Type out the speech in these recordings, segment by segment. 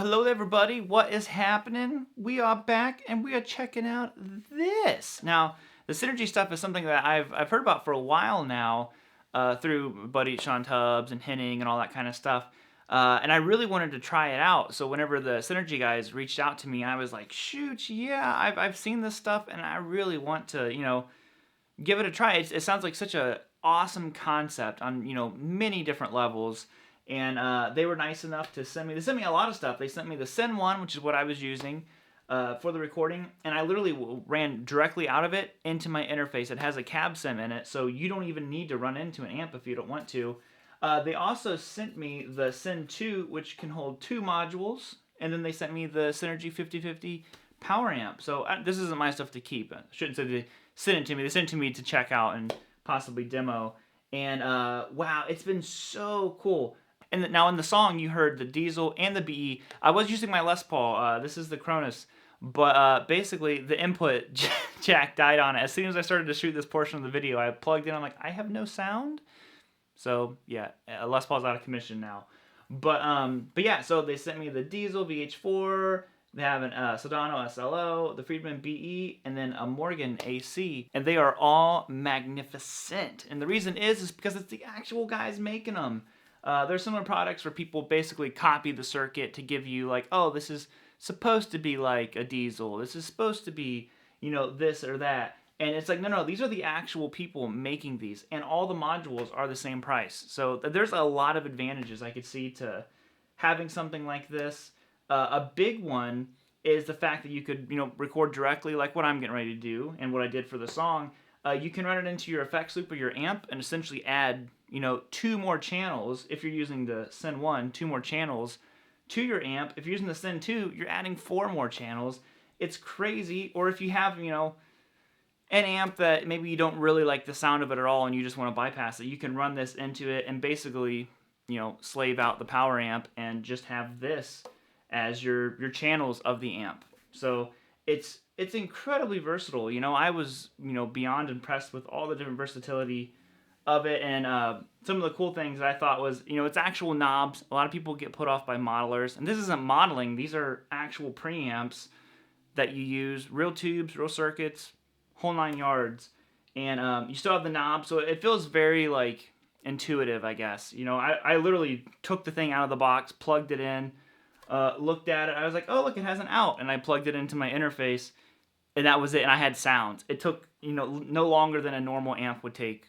Well, hello everybody. What is happening? We are back and we are checking out this. Now, the Synergy stuff is something that I've heard about for a while now through buddy Sean Tubbs and Henning and all that kind of stuff. And I really wanted to try it out. So whenever the Synergy guys reached out to me, I was like, shoot, yeah, I've seen this stuff and I really want to, give it a try. It sounds like such a awesome concept on, many different levels. And they were nice enough to send me a lot of stuff. They sent me the Syn 1, which is what I was using for the recording, and I literally ran directly out of it into my interface. It has a cab sim in it, so you don't even need to run into an amp if you don't want to. They also sent me the Syn 2, which can hold 2 modules, and then they sent me the Synergy 5050 power amp. So this isn't my stuff to keep. I shouldn't say they sent it to me. They sent it to me to check out and possibly demo. And wow, it's been so cool. And now in the song, you heard the Diesel and the BE. I was using my Les Paul. This is the Cronus. But basically, the input jack died on it. As soon as I started to shoot this portion of the video, I plugged in. I'm like, I have no sound. So, yeah, Les Paul's out of commission now. But yeah, so they sent me the Diesel VH4. They have an Sodano SLO, the Freedman BE, and then a Morgan AC. And they are all magnificent. And the reason is because it's the actual guys making them. There's similar products where people basically copy the circuit to give you like, oh, this is supposed to be like a Diesel. This is supposed to be, this or that. And it's like, no, these are the actual people making these. And all the modules are the same price. So there's a lot of advantages I could see to having something like this. A big one is the fact that you could, record directly like what I'm getting ready to do and what I did for the song. You can run it into your effects loop or your amp and essentially add 2 more channels. If you're using the Syn 1, 2 more channels to your amp. If you're using the Syn 2, you're adding 4 more channels. It's crazy. Or if you have, an amp that maybe you don't really like the sound of it at all and you just want to bypass it, you can run this into it and basically, slave out the power amp and just have this as your channels of the amp. So it's incredibly versatile. I was, beyond impressed with all the different versatility of it, and some of the cool things that I thought was, it's actual knobs. A lot of people get put off by modelers, and this isn't modeling. These are actual preamps that you use, real tubes, real circuits, whole 9 yards, and you still have the knob, so it feels very like intuitive, I guess. I literally took the thing out of the box, plugged it in, looked at it. I was like, oh look, it has an out, and I plugged it into my interface, and that was it. And I had sounds. It took no longer than a normal amp would take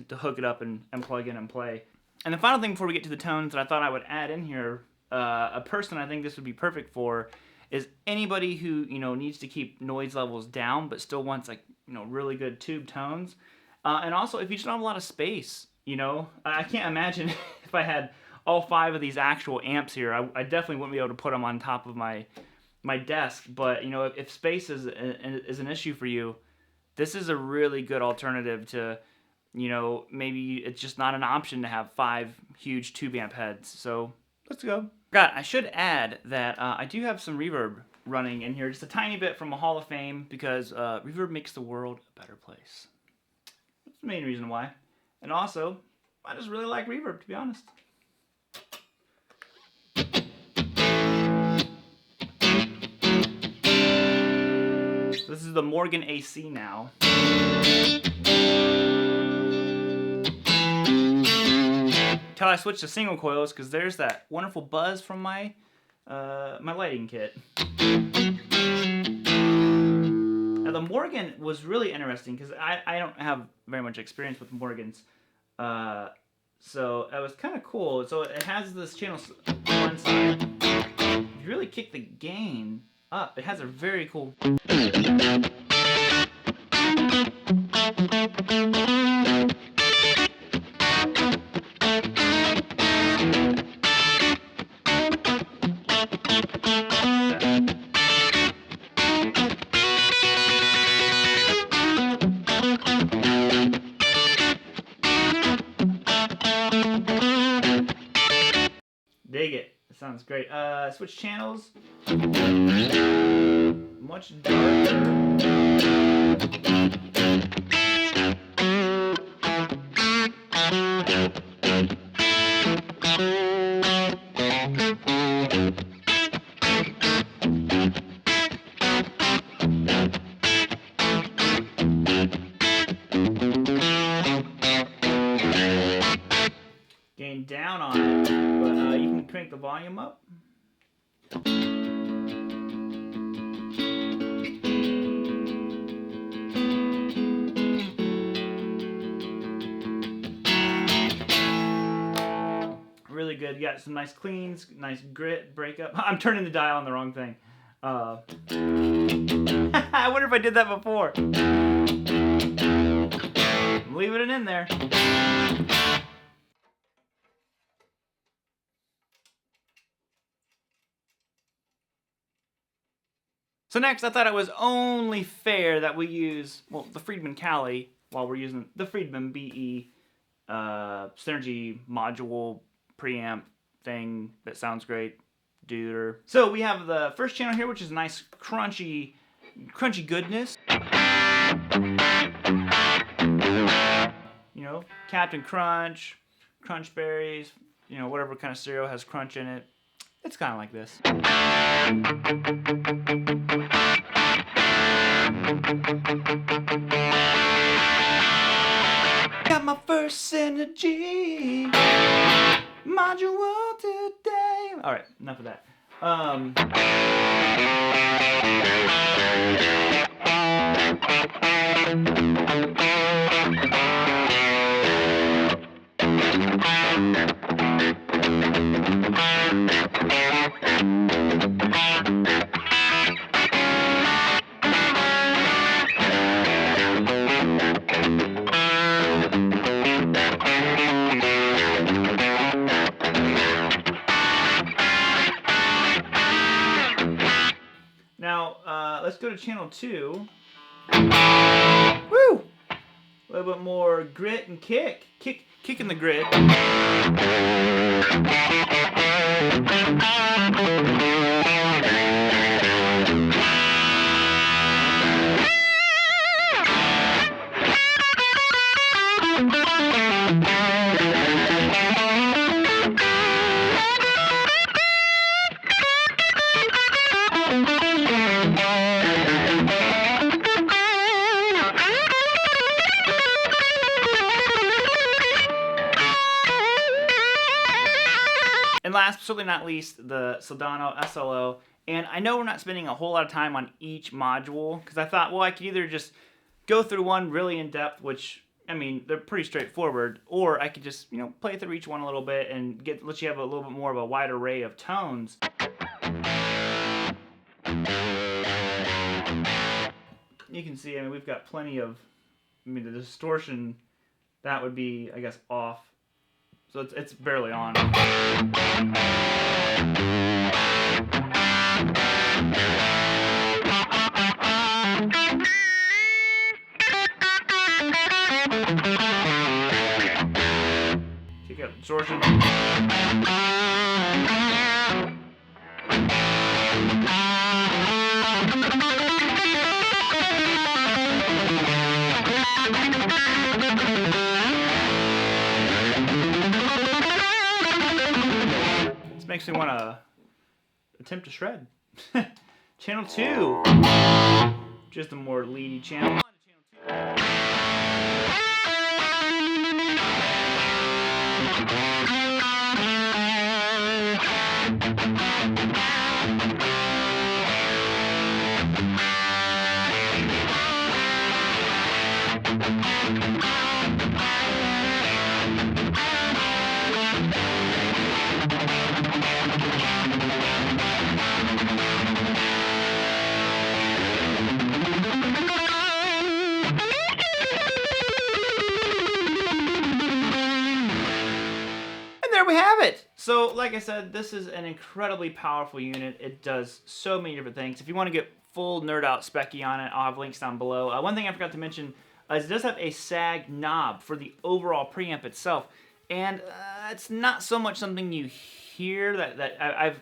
to hook it up and plug in and play. And the final thing before we get to the tones that I thought I would add in here, a person I think this would be perfect for is anybody who needs to keep noise levels down but still wants like really good tube tones. And also if you just don't have a lot of space, I can't imagine if I had all 5 of these actual amps here, I definitely wouldn't be able to put them on top of my desk. But if space is an issue for you, this is a really good alternative to maybe it's just not an option to have 5 huge tube amp heads. So let's go. I should add that I do have some reverb running in here, just a tiny bit from a Hall of Fame, because reverb makes the world a better place. That's the main reason why. And also, I just really like reverb, to be honest. So this is the Morgan AC now. Till I switch to single coils, because there's that wonderful buzz from my my lighting kit. Now the Morgan was really interesting because I don't have very much experience with Morgans, so that was kind of cool. So it has this channel on one side. If you really kick the gain up, it has a very cool. Dig it. It sounds great. Switch channels. Much darker. volume up. Really good. You got some nice cleans, nice grit, breakup. I'm turning the dial on the wrong thing. I wonder if I did that before. I'm leaving it in there. So next, I thought it was only fair that we use, well, the Freedman Callie while we're using the Freedman BE Synergy module preamp thing that sounds great. Duder. So we have the first channel here, which is nice crunchy goodness. You know, Captain Crunch, Crunch Berries, you know, whatever kind of cereal has crunch in it. It's kind of like this. Got my first Synergy module today. All right, enough of that. Now, let's go to channel 2. Woo! A little bit more grit and kick. Kick in the grit. And last but certainly not least, the Soldano SLO. And I know we're not spending a whole lot of time on each module, because I thought, well, I could either just go through one really in depth, which, I mean, they're pretty straightforward, or I could just, you know, play through each one a little bit and let you have a little bit more of a wide array of tones. You can see, I mean, we've got plenty of, I mean, the distortion, that would be, I guess, off. So it's barely on. Check out distortion. Makes me want to attempt to shred. Channel 2, just a more leady channel. There we have it. So like I said, this is an incredibly powerful unit. It does so many different things. If you want to get full nerd out specky on it, I'll have links down below. One thing I forgot to mention is it does have a sag knob for the overall preamp itself, and it's not so much something you hear that I've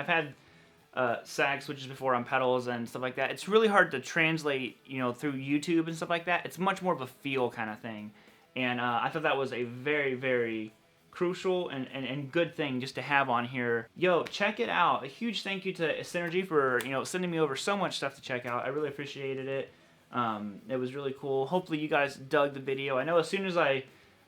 had sag switches before on pedals and stuff like that. It's really hard to translate, you know, through YouTube and stuff like that. It's much more of a feel kind of thing, and I thought that was a very, very crucial and good thing just to have on here. Yo, check it out. A huge thank you to Synergy for, you know, sending me over so much stuff to check out. I really appreciated it. It was really cool. Hopefully you guys dug the video. I know as soon as I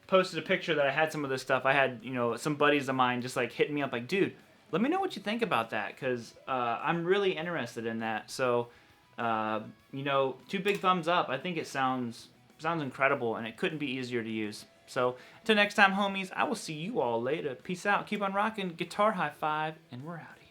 posted a picture that I had some of this stuff, I had, you know, some buddies of mine just like hitting me up like, dude, let me know what you think about that, because I'm really interested in that. So, you know, 2 big thumbs up. I think it sounds incredible, and it couldn't be easier to use. So, until next time, homies, I will see you all later. Peace out. Keep on rocking. Guitar high five, and we're out here.